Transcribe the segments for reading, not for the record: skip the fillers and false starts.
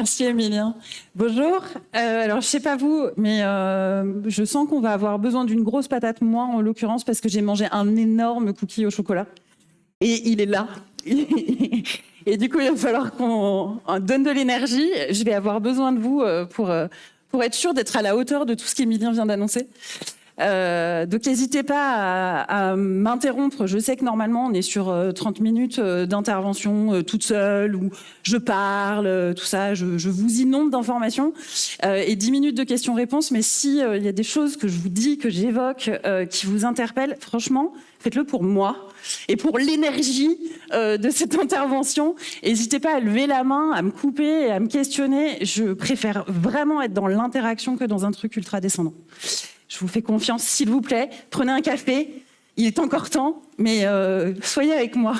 Merci Emilien. Bonjour. Alors je sais pas vous, mais je sens qu'on va avoir besoin d'une grosse patate, moi en l'occurrence, parce que j'ai mangé un énorme cookie au chocolat. Et il est là. Et du coup, il va falloir qu'on donne de l'énergie. Je vais avoir besoin de vous pour être sûr d'être à la hauteur de tout ce qu'Emilien vient d'annoncer. Donc n'hésitez pas à m'interrompre. Je sais que normalement on est sur 30 minutes d'intervention toute seule, où je parle, tout ça, je vous inonde d'informations et 10 minutes de questions-réponses. Mais si il y a des choses que je vous dis, que j'évoque, qui vous interpellent, franchement, faites-le pour moi et pour l'énergie de cette intervention. N'hésitez pas à lever la main, à me couper et à me questionner. Je préfère vraiment être dans l'interaction que dans un truc ultra descendant. Je vous fais confiance, s'il vous plaît. Prenez un café, il est encore temps, mais soyez avec moi.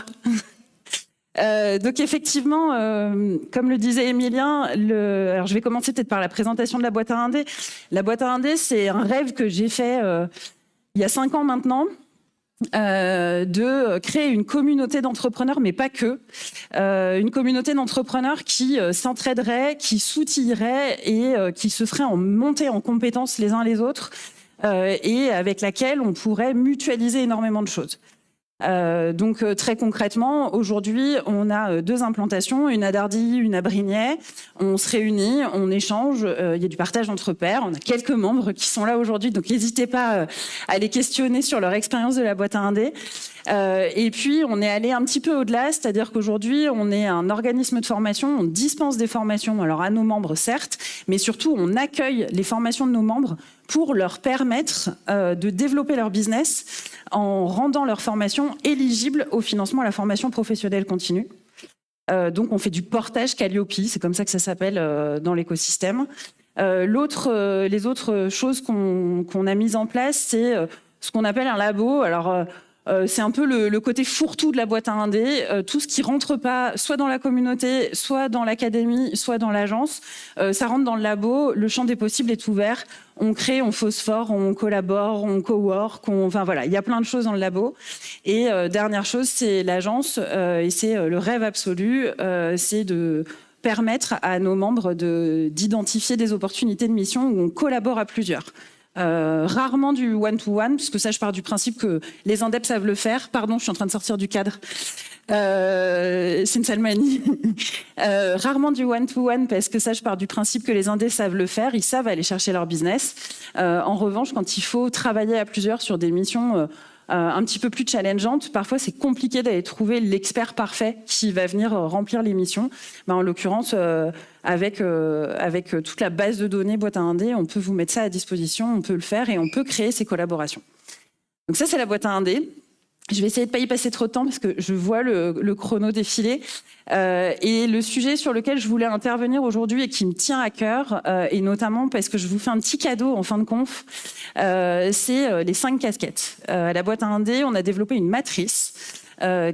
Donc effectivement, comme le disait Emilien, alors je vais commencer peut-être par la présentation de la boîte à indé. La boîte à indé, c'est un rêve que j'ai fait il y a 5 ans maintenant. De créer une communauté d'entrepreneurs, mais pas que. Une communauté d'entrepreneurs qui s'entraideraient, qui s'outilleraient et qui se feraient en montée en compétences les uns les autres et avec laquelle on pourrait mutualiser énormément de choses. Donc très concrètement, aujourd'hui, on a 2 implantations, une à Dardy, une à Brignais. On se réunit, on échange, il y a du partage entre pairs. On a quelques membres qui sont là aujourd'hui, donc n'hésitez pas à les questionner sur leur expérience de la boîte à indé. Et puis, on est allé un petit peu au-delà, c'est-à-dire qu'aujourd'hui, on est un organisme de formation, on dispense des formations, alors à nos membres, certes, mais surtout, on accueille les formations de nos membres pour leur permettre de développer leur business en rendant leur formation éligible au financement à la formation professionnelle continue. Donc, on fait du portage Calliope, c'est comme ça que ça s'appelle dans l'écosystème. Les autres choses qu'on a mises en place, c'est ce qu'on appelle un labo. Alors, c'est un peu le côté fourre-tout de la boîte à indé. Tout ce qui rentre pas, soit dans la communauté, soit dans l'académie, soit dans l'agence, ça rentre dans le labo. Le champ des possibles est ouvert. On crée, on phosphore, on collabore, on cowork, enfin voilà, il y a plein de choses dans le labo. Et dernière chose, c'est l'agence, et c'est le rêve absolu, c'est de permettre à nos membres d'identifier des opportunités de mission où on collabore à plusieurs. Rarement du one-to-one, puisque ça, je pars du principe que les indeps savent le faire. Pardon, je suis en train de sortir du cadre. C'est une salmanie. Rarement du one-to-one, parce que ça, je pars du principe que les indeps savent le faire. Ils savent aller chercher leur business. En revanche, quand il faut travailler à plusieurs sur des missions un petit peu plus challengeantes, parfois c'est compliqué d'aller trouver l'expert parfait qui va venir remplir les missions. En l'occurrence, avec toute la base de données boîte à indé, on peut vous mettre ça à disposition, on peut le faire et on peut créer ces collaborations. Donc ça, c'est la boîte à indé. Je vais essayer de ne pas y passer trop de temps parce que je vois le chrono défiler. Et le sujet sur lequel je voulais intervenir aujourd'hui et qui me tient à cœur, et notamment parce que je vous fais un petit cadeau en fin de conf, c'est les 5 casquettes. À la boîte à indé, on a développé une matrice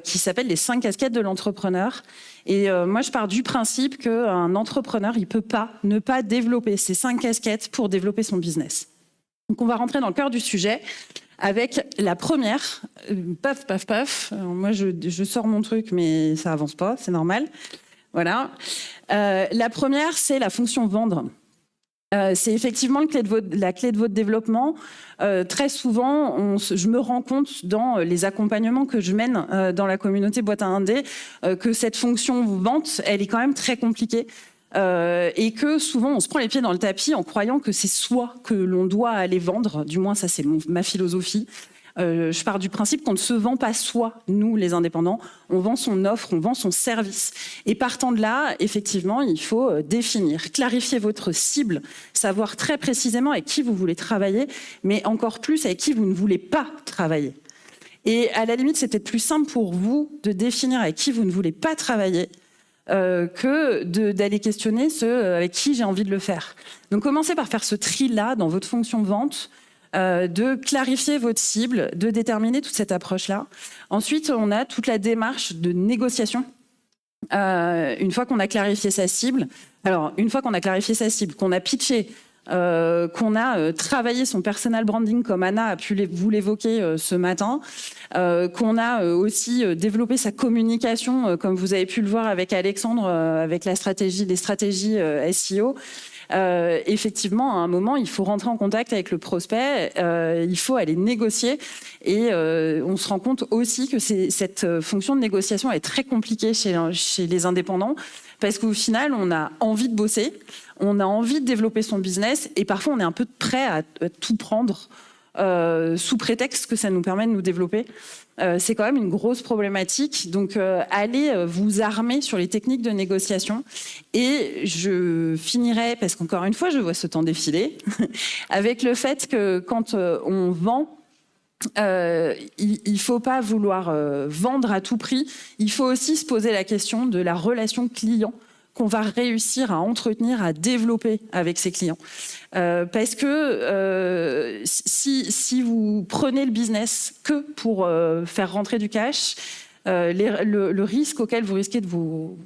qui s'appelle les 5 casquettes de l'entrepreneur. Et moi, je pars du principe qu'un entrepreneur, il ne peut pas ne pas développer ces 5 casquettes pour développer son business. Donc, on va rentrer dans le cœur du sujet avec la première. Paf, paf, paf. Alors, moi, je sors mon truc, mais ça avance pas, c'est normal. Voilà. La première, c'est la fonction vendre. C'est effectivement la clé de votre développement. Très souvent, je me rends compte dans les accompagnements que je mène dans la communauté boîte à indé que cette fonction vente, elle est quand même très compliquée. Et que souvent on se prend les pieds dans le tapis en croyant que c'est soi que l'on doit aller vendre, du moins ça c'est ma philosophie. Je pars du principe qu'on ne se vend pas soi, nous les indépendants, on vend son offre, on vend son service. Et partant de là, effectivement, il faut définir, clarifier votre cible, savoir très précisément avec qui vous voulez travailler, mais encore plus avec qui vous ne voulez pas travailler. Et à la limite, c'est peut-être plus simple pour vous de définir avec qui vous ne voulez pas travailler que d'aller questionner ceux avec qui j'ai envie de le faire. Donc commencez par faire ce tri-là dans votre fonction vente, de clarifier votre cible, de déterminer toute cette approche-là. Ensuite, on a toute la démarche de négociation. Une fois qu'on a clarifié sa cible, qu'on a pitché qu'on a travaillé son personal branding comme Anna a pu vous l'évoquer ce matin, qu'on a aussi développé sa communication comme vous avez pu le voir avec Alexandre, avec les stratégies SEO. Effectivement, à un moment, il faut rentrer en contact avec le prospect, il faut aller négocier et on se rend compte aussi que cette fonction de négociation est très compliquée chez les indépendants parce qu'au final, on a envie de bosser, on a envie de développer son business et parfois on est un peu prêt à tout prendre sous prétexte que ça nous permet de nous développer. C'est quand même une grosse problématique. Donc, allez vous armer sur les techniques de négociation. Et je finirai, parce qu'encore une fois, je vois ce temps défiler, avec le fait que quand on vend, il ne faut pas vouloir vendre à tout prix. Il faut aussi se poser la question de la relation client qu'on va réussir à entretenir, à développer avec ses clients. Parce que si vous prenez le business que pour faire rentrer du cash, le risque auquel vous risquez de vous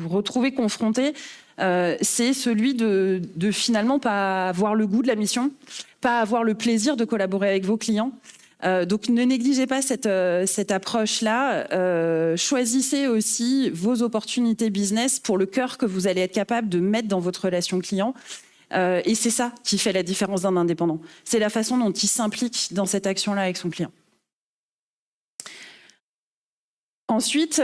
retrouver confronté, c'est celui de finalement pas avoir le goût de la mission, pas avoir le plaisir de collaborer avec vos clients. Donc ne négligez pas cette approche-là. Choisissez aussi vos opportunités business pour le cœur que vous allez être capable de mettre dans votre relation client. Et c'est ça qui fait la différence d'un indépendant. C'est la façon dont il s'implique dans cette action-là avec son client. Ensuite,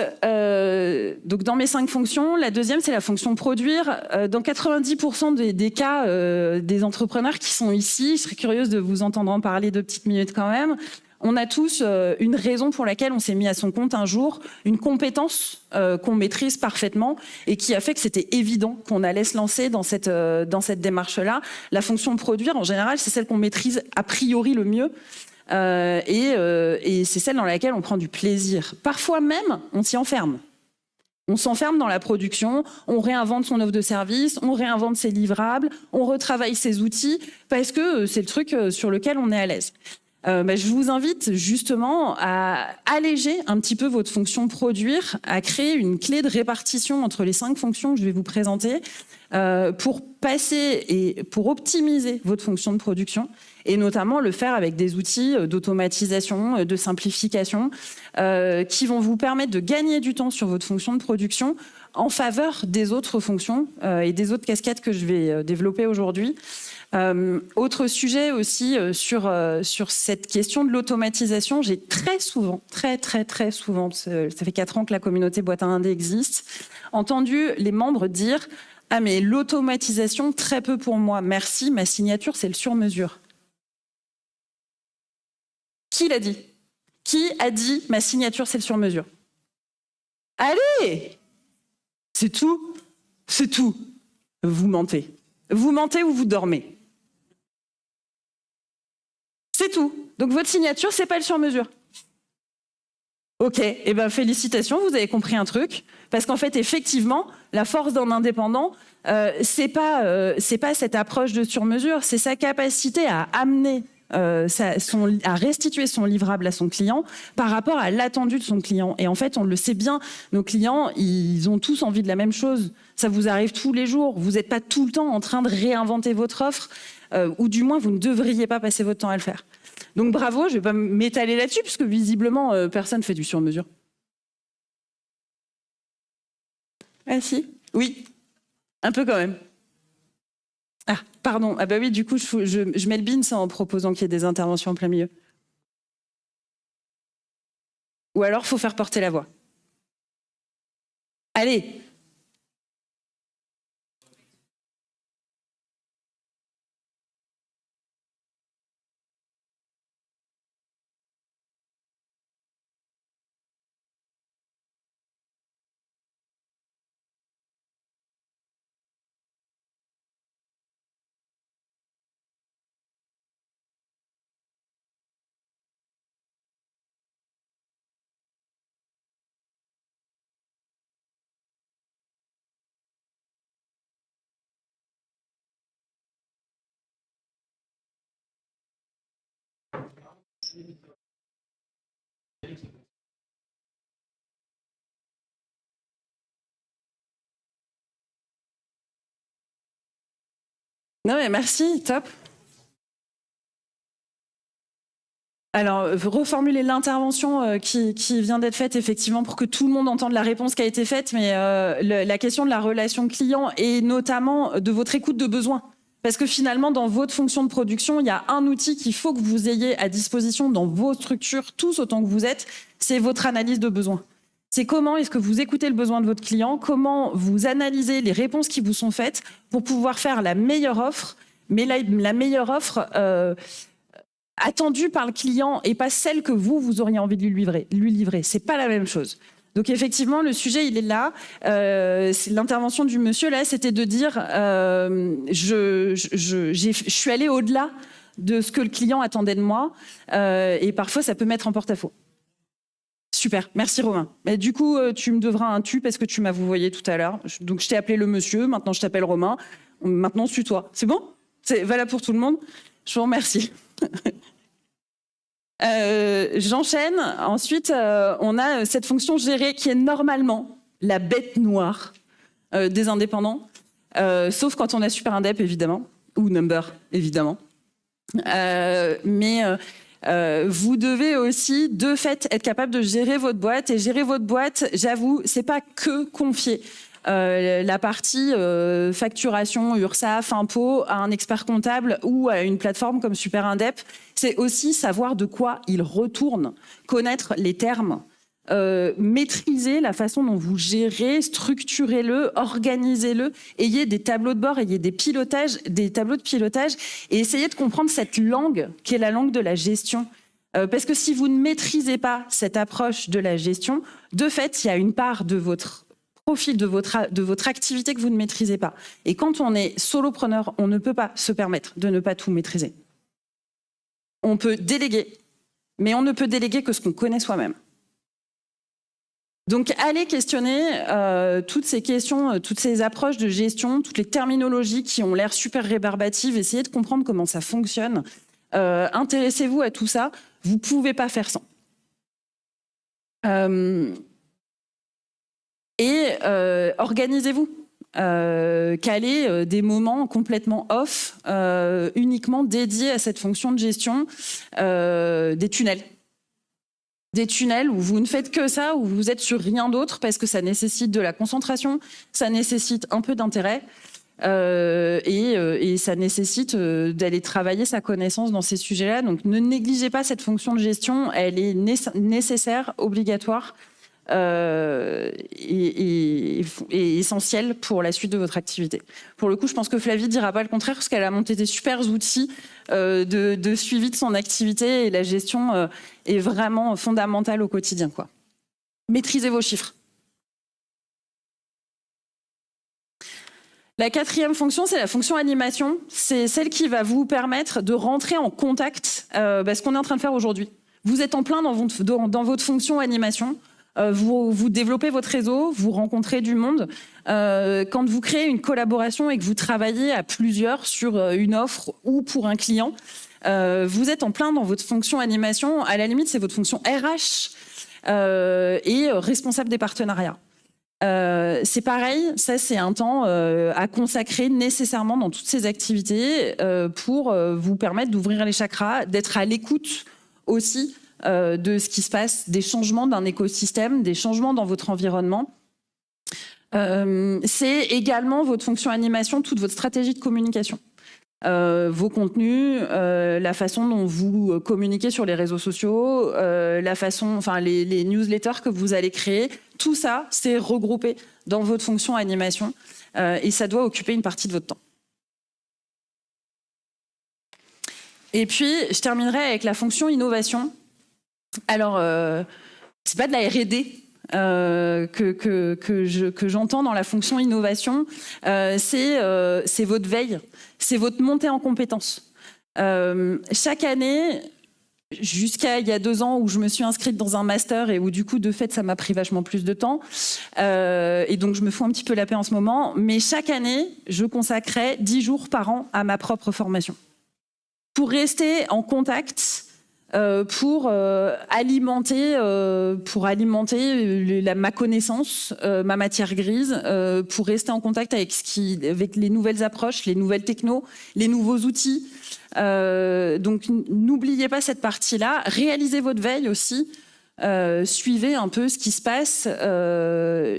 donc dans mes 5 fonctions, la deuxième, c'est la fonction produire. Dans 90% des cas des entrepreneurs qui sont ici, je serais curieuse de vous entendre en parler 2 petites minutes quand même. On a tous une raison pour laquelle on s'est mis à son compte un jour, une compétence qu'on maîtrise parfaitement et qui a fait que c'était évident qu'on allait se lancer dans cette démarche-là. La fonction produire, en général, c'est celle qu'on maîtrise a priori le mieux. Et c'est celle dans laquelle on prend du plaisir. Parfois même, on s'y enferme. On s'enferme dans la production, on réinvente son offre de service, on réinvente ses livrables, on retravaille ses outils, parce que c'est le truc sur lequel on est à l'aise. Je vous invite justement à alléger un petit peu votre fonction produire, à créer une clé de répartition entre les 5 fonctions que je vais vous présenter pour passer et pour optimiser votre fonction de production et notamment le faire avec des outils d'automatisation, de simplification qui vont vous permettre de gagner du temps sur votre fonction de production en faveur des autres fonctions et des autres casquettes que je vais développer aujourd'hui. Autre sujet aussi sur cette question de l'automatisation, j'ai très souvent, très souvent, ça fait 4 ans que la communauté Boîte à Indé existe, entendu les membres dire « Ah mais l'automatisation, très peu pour moi, merci, ma signature c'est le sur-mesure ». Qui l'a dit? Qui a dit « Ma signature c'est le sur-mesure » ? Allez! C'est tout. C'est tout. Vous mentez. Vous mentez ou vous dormez. C'est tout. Donc votre signature, c'est pas le sur-mesure. Ok, eh ben félicitations, vous avez compris un truc. Parce qu'en fait, effectivement, la force d'un indépendant, c'est pas cette approche de sur-mesure, c'est sa capacité à amener, à restituer son livrable à son client par rapport à l'attendu de son client. Et en fait, on le sait bien, nos clients, ils ont tous envie de la même chose. Ça vous arrive tous les jours. Vous n'êtes pas tout le temps en train de réinventer votre offre, ou du moins, vous ne devriez pas passer votre temps à le faire. Donc bravo, je ne vais pas m'étaler là-dessus, puisque visiblement, personne ne fait du sur-mesure. Ah si, oui, un peu quand même. Ah, pardon, ah bah oui, du coup, je mets le bin en proposant qu'il y ait des interventions en plein milieu. Ou alors, il faut faire porter la voix. Allez. Non mais merci, top. Alors, reformuler l'intervention qui vient d'être faite, effectivement, pour que tout le monde entende la réponse qui a été faite, mais la question de la relation client et notamment de votre écoute de besoin. Parce que finalement, dans votre fonction de production, il y a un outil qu'il faut que vous ayez à disposition dans vos structures, tous autant que vous êtes, c'est votre analyse de besoin. C'est comment est-ce que vous écoutez le besoin de votre client, comment vous analysez les réponses qui vous sont faites pour pouvoir faire la meilleure offre, mais la meilleure offre attendue par le client et pas celle que vous auriez envie de lui livrer. C'est pas la même chose. Donc effectivement, le sujet, il est là. L'intervention du monsieur, là, c'était de dire je suis allée au-delà de ce que le client attendait de moi. Et parfois, ça peut mettre en porte-à-faux. Super, merci Romain. Mais du coup, tu me devras un tu parce que tu m'as vouvoyé tout à l'heure. Donc je t'ai appelé le monsieur, maintenant je t'appelle Romain. Maintenant, suis-toi. C'est bon? C'est valable pour tout le monde? Je vous remercie. J'enchaîne. Ensuite, on a cette fonction gérer qui est normalement la bête noire des indépendants, sauf quand on a super indep évidemment, ou number évidemment. Mais vous devez aussi de fait être capable de gérer votre boîte, et gérer votre boîte, j'avoue, c'est pas que confier la partie facturation, URSSAF, impôts à un expert comptable ou à une plateforme comme Super Indep. C'est aussi savoir de quoi il retourne, connaître les termes, maîtriser la façon dont vous gérez, structurez-le, organisez-le, ayez des tableaux de bord, ayez des tableaux de pilotage et essayez de comprendre cette langue qui est la langue de la gestion. Parce que si vous ne maîtrisez pas cette approche de la gestion, de fait, il y a une part de votre profil de votre activité que vous ne maîtrisez pas. Et quand on est solopreneur, on ne peut pas se permettre de ne pas tout maîtriser. On peut déléguer, mais on ne peut déléguer que ce qu'on connaît soi-même. Donc, allez questionner toutes ces questions, toutes ces approches de gestion, toutes les terminologies qui ont l'air super rébarbatives, essayez de comprendre comment ça fonctionne. Intéressez-vous à tout ça, vous ne pouvez pas faire sans. Organisez-vous. Calez des moments complètement off, uniquement dédiés à cette fonction de gestion, des tunnels. Des tunnels où vous ne faites que ça, où vous êtes sur rien d'autre, parce que ça nécessite de la concentration, ça nécessite un peu d'intérêt, et ça nécite d'aller travailler sa connaissance dans ces sujets-là. Donc ne négligez pas cette fonction de gestion, elle est nécessaire, obligatoire, et essentielle pour la suite de votre activité. Pour le coup, je pense que Flavie ne dira pas le contraire, parce qu'elle a monté des super outils de suivi de son activité, et la gestion est vraiment fondamentale au quotidien, quoi. Maîtrisez vos chiffres. La quatrième fonction, c'est la fonction animation. C'est celle qui va vous permettre de rentrer en contact, ce qu'on est en train de faire aujourd'hui. Vous êtes en plein dans votre fonction animation. Vous développez votre réseau, vous rencontrez du monde. Quand vous créez une collaboration et que vous travaillez à plusieurs sur une offre ou pour un client, vous êtes en plein dans votre fonction animation. À la limite, c'est votre fonction RH et responsable des partenariats. C'est pareil, ça c'est un temps à consacrer nécessairement dans toutes ces activités pour vous permettre d'ouvrir les chakras, d'être à l'écoute aussi de ce qui se passe, des changements d'un écosystème, des changements dans votre environnement. C'est également votre fonction animation, toute votre stratégie de communication. Vos contenus, la façon dont vous communiquez sur les réseaux sociaux, les newsletters que vous allez créer, tout ça, c'est regroupé dans votre fonction animation et ça doit occuper une partie de votre temps. Et puis, je terminerai avec la fonction innovation. Alors, c'est pas de la R&D que j'entends dans la fonction innovation, c'est votre veille, c'est votre montée en compétences. Chaque année, jusqu'à il y a 2 ans où je me suis inscrite dans un master et où du coup, de fait, ça m'a pris vachement plus de temps. Et donc, je me fous un petit peu la paix en ce moment. Mais chaque année, je consacrais 10 jours par an à ma propre formation. Pour rester en contact pour alimenter ma connaissance, ma matière grise, pour rester en contact avec les nouvelles approches, les nouvelles technos, les nouveaux outils. Donc n'oubliez pas cette partie-là. Réalisez votre veille aussi. Suivez un peu ce qui se passe.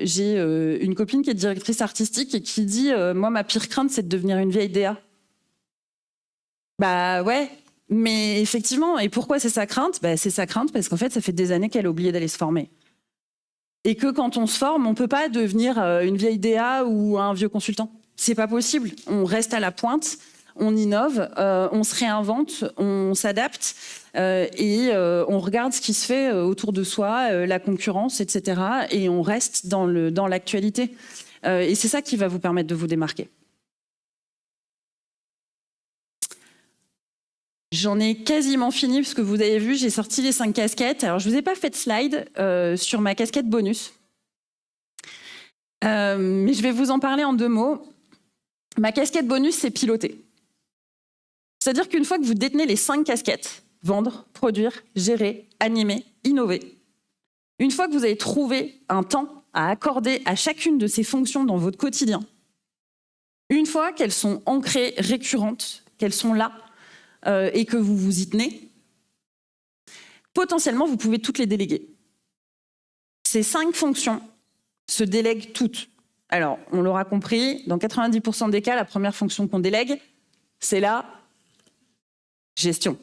J'ai une copine qui est directrice artistique et qui dit moi, ma pire crainte, c'est de devenir une vieille DA. Bah ouais. Mais effectivement, et pourquoi c'est sa crainte? C'est sa crainte parce qu'en fait, ça fait des années qu'elle a oublié d'aller se former. Et que quand on se forme, on ne peut pas devenir une vieille DA ou un vieux consultant. C'est pas possible. On reste à la pointe, on innove, on se réinvente, on s'adapte et on regarde ce qui se fait autour de soi, la concurrence, etc. Et on reste dans l'actualité. Et c'est ça qui va vous permettre de vous démarquer. J'en ai quasiment fini, parce que vous avez vu, j'ai sorti les 5 casquettes. Alors, je ne vous ai pas fait de slide sur ma casquette bonus. Mais je vais vous en parler en 2 mots. Ma casquette bonus, c'est piloter. C'est-à-dire qu'une fois que vous détenez les 5 casquettes, vendre, produire, gérer, animer, innover, une fois que vous avez trouvé un temps à accorder à chacune de ces fonctions dans votre quotidien, une fois qu'elles sont ancrées, récurrentes, qu'elles sont là, et que vous vous y tenez, potentiellement, vous pouvez toutes les déléguer. Ces 5 fonctions se délèguent toutes. Alors, on l'aura compris, dans 90% des cas, la première fonction qu'on délègue, c'est la gestion.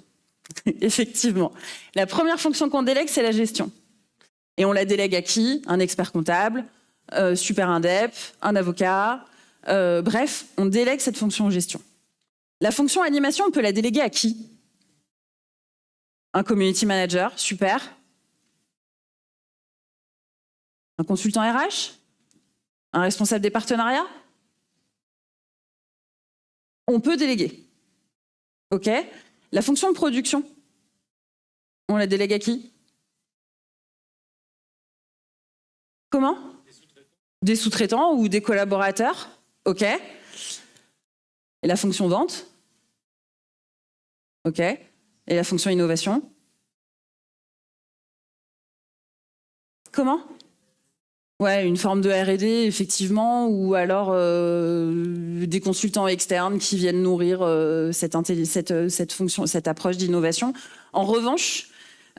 Effectivement. La première fonction qu'on délègue, c'est la gestion. Et on la délègue à qui? Un expert comptable, super indep, un avocat, bref, on délègue cette fonction gestion. La fonction animation, on peut la déléguer à qui? Un community manager, super. Un consultant RH? Un responsable des partenariats? On peut déléguer. OK. La fonction de production, on la délègue à qui? Comment? Des sous-traitants ou des collaborateurs? OK. Et la fonction vente? OK. Et la fonction innovation? Comment? Ouais, une forme de R&D, effectivement, ou alors des consultants externes qui viennent nourrir cette fonction, cette approche d'innovation. En revanche,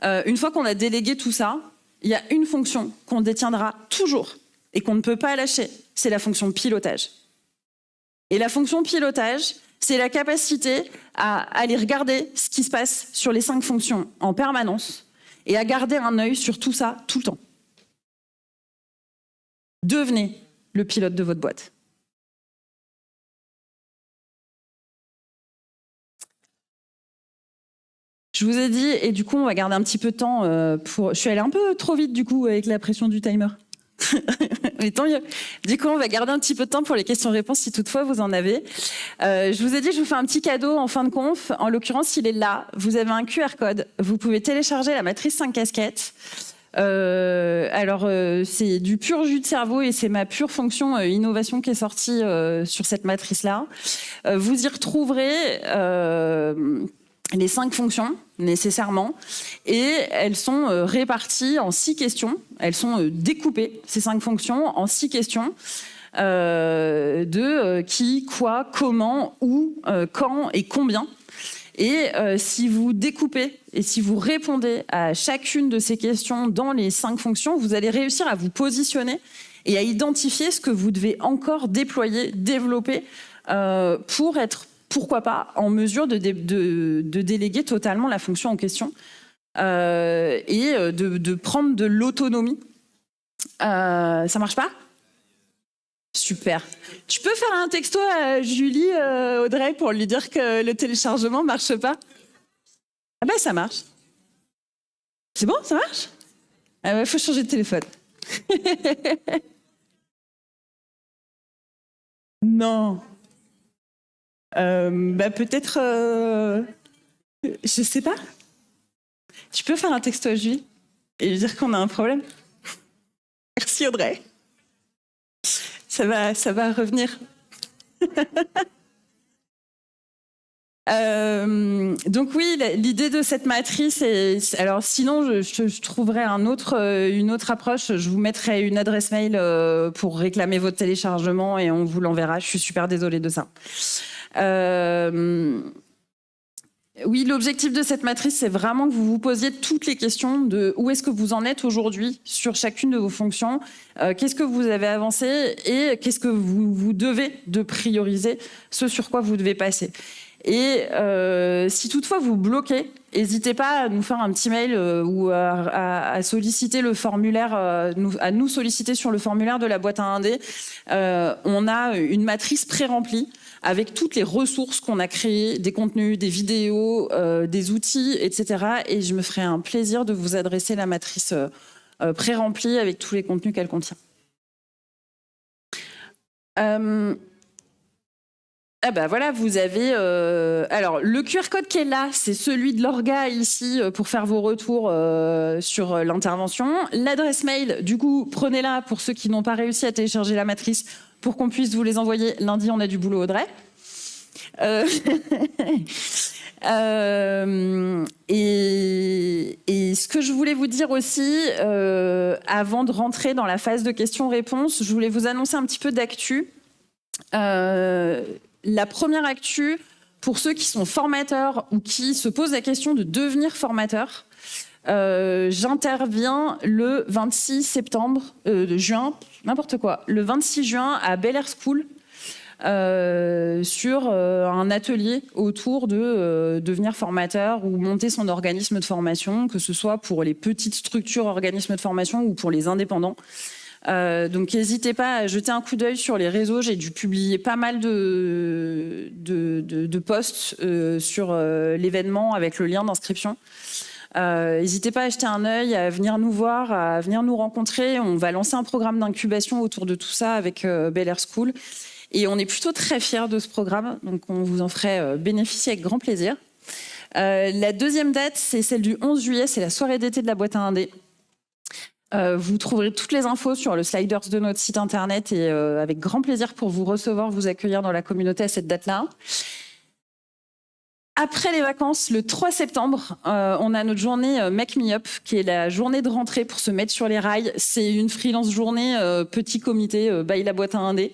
une fois qu'on a délégué tout ça, il y a une fonction qu'on détiendra toujours et qu'on ne peut pas lâcher, c'est la fonction pilotage. Et la fonction pilotage, c'est la capacité à aller regarder ce qui se passe sur les 5 fonctions en permanence et à garder un œil sur tout ça tout le temps. Devenez le pilote de votre boîte. Je vous ai dit, et du coup, on va garder un petit peu de temps pour... Je suis allée un peu trop vite, du coup, avec la pression du timer. Mais tant mieux. Du coup, on va garder un petit peu de temps pour les questions-réponses, si toutefois vous en avez. Je vous ai dit, je vous fais un petit cadeau en fin de conf. En l'occurrence, il est là. Vous avez un QR code. Vous pouvez télécharger la matrice 5 casquettes. C'est du pur jus de cerveau et c'est ma pure fonction innovation qui est sortie sur cette matrice-là. Vous y retrouverez les 5 fonctions nécessairement et elles sont réparties en 6 questions. Elles sont découpées, ces 5 fonctions, en 6 questions de qui, quoi, comment, où, quand et combien. Et si vous découpez et si vous répondez à chacune de ces questions dans les 5 fonctions, vous allez réussir à vous positionner et à identifier ce que vous devez encore déployer, développer pour être, pourquoi pas, en mesure de déléguer totalement la fonction en question et de prendre de l'autonomie. Ça marche pas ? Super. Tu peux faire un texto à Julie, Audrey, pour lui dire que le téléchargement marche pas? Ah ben ça marche. C'est bon, ça marche? Ah ben faut changer de téléphone. Non. Peut-être... je sais pas. Tu peux faire un texto à Julie et lui dire qu'on a un problème? Merci Audrey. Ça va revenir. Donc oui, l'idée de cette matrice, alors sinon je trouverai une autre approche. Je vous mettrai une adresse mail pour réclamer votre téléchargement et on vous l'enverra. Je suis super désolée de ça. Oui, l'objectif de cette matrice, c'est vraiment que vous vous posiez toutes les questions de où est-ce que vous en êtes aujourd'hui sur chacune de vos fonctions, qu'est-ce que vous avez avancé et qu'est-ce que vous devez de prioriser, ce sur quoi vous devez passer. Et si toutefois vous bloquez, n'hésitez pas à nous faire un petit mail ou à solliciter le formulaire, à nous solliciter sur le formulaire de la boîte à indé. On a une matrice pré-remplie avec toutes les ressources qu'on a créées, des contenus, des vidéos, des outils, etc. Et je me ferai un plaisir de vous adresser la matrice pré-remplie avec tous les contenus qu'elle contient. Ah bah voilà, vous avez... Alors, le QR code qui est là, c'est celui de l'orga ici pour faire vos retours sur l'intervention. L'adresse mail, du coup, prenez-la pour ceux qui n'ont pas réussi à télécharger la matrice pour qu'on puisse vous les envoyer. Lundi, on a du boulot, Audrey. Et ce que je voulais vous dire aussi, avant de rentrer dans la phase de questions-réponses, je voulais vous annoncer un petit peu d'actu. La première actu, pour ceux qui sont formateurs ou qui se posent la question de devenir formateur, j'interviens le 26 septembre, juin, n'importe quoi, le 26 juin à Bel Air School sur un atelier autour de devenir formateur ou monter son organisme de formation, que ce soit pour les petites structures organismes de formation ou pour les indépendants. Donc n'hésitez pas à jeter un coup d'œil sur les réseaux. J'ai dû publier pas mal de posts sur l'événement avec le lien d'inscription. N'hésitez pas à jeter un œil, à venir nous voir, à venir nous rencontrer. On va lancer un programme d'incubation autour de tout ça avec Bel Air School. Et on est plutôt très fiers de ce programme, donc on vous en ferait bénéficier avec grand plaisir. La deuxième date, c'est celle du 11 juillet, c'est la soirée d'été de la boîte à indé. Vous trouverez toutes les infos sur le sliders de notre site internet et avec grand plaisir pour vous recevoir, vous accueillir dans la communauté à cette date-là. Après les vacances, le 3 septembre, on a notre journée Make Me Up, qui est la journée de rentrée pour se mettre sur les rails. C'est une freelance journée, petit comité, by la boîte à indé.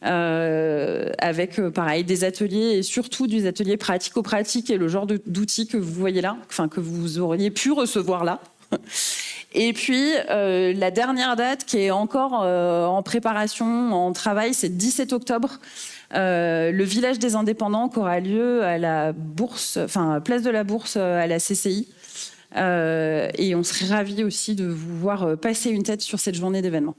Avec pareil des ateliers et surtout des ateliers pratico-pratiques et le genre d'outils que vous voyez là, enfin que vous auriez pu recevoir là. Et puis la dernière date qui est encore en préparation, en travail, c'est le 17 octobre, le village des indépendants qui aura lieu à la Bourse, enfin place de la Bourse à la CCI. Et on serait ravis aussi de vous voir passer une tête sur cette journée d'événement.